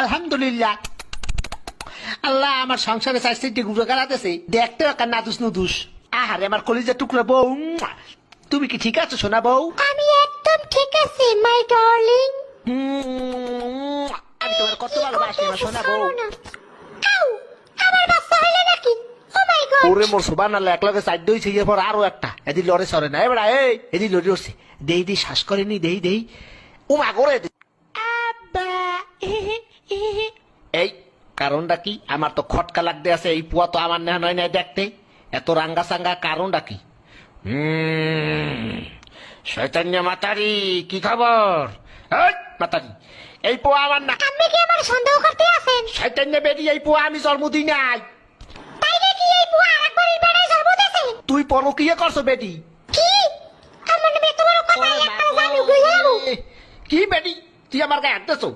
আলহামদুলিল্লাহ। আল্লাহ আমার সংসারে চাইতে ঘুরে গাড়াতেছে, দেখতে একটা নাদুস নুদুস। আহারে আমার কলিজা টুকরা বউ, তুমি কি ঠিক আছো সোনা বউ? আমি একদম ঠিক আছি মাই ডার্লিং। আমি তোমার কত ভালোবাসি আমার সোনা বউ। আউ, আমার বাচ্চা হইলো নাকি? ও মাই গড। ওরে মোর সুবহানাল্লাহ, এক লগে সাইড হইছে, এরপর আরো একটা এদি লড়ে সরে না। এবার এদি লড়ে উঠছে, দেই দেই শ্বাস করেনি, দেই দেই ও মা করে। আব্বা এই কারণটা কি? আমার তো খটকা লাগতে আছে, এই পুয়া তো আমার না নয় না দেখতে, এত রাঙ্গা সাঙ্গা কারণটা কি? শয়তান্য মাতারি, কি খবর? এই মাতারি, এই পোয়া আমার না। আপনি কি আমার সন্দেহ করতে আছেন? শয়তান্য বেরি, এই পোয়া আমি জন্ম দিই নাই। তাই নাকি এই বুয়া আরেকবার এই বেড়ায় জন্ম দিয়েছে? তুই পরকীয়া করছো বেটি? কি? আমার নামে এত বড় কথা, একটা জানি বুঝে যাবো। কি বেটি, তুই আমার গায়ে হাঁটতেছো?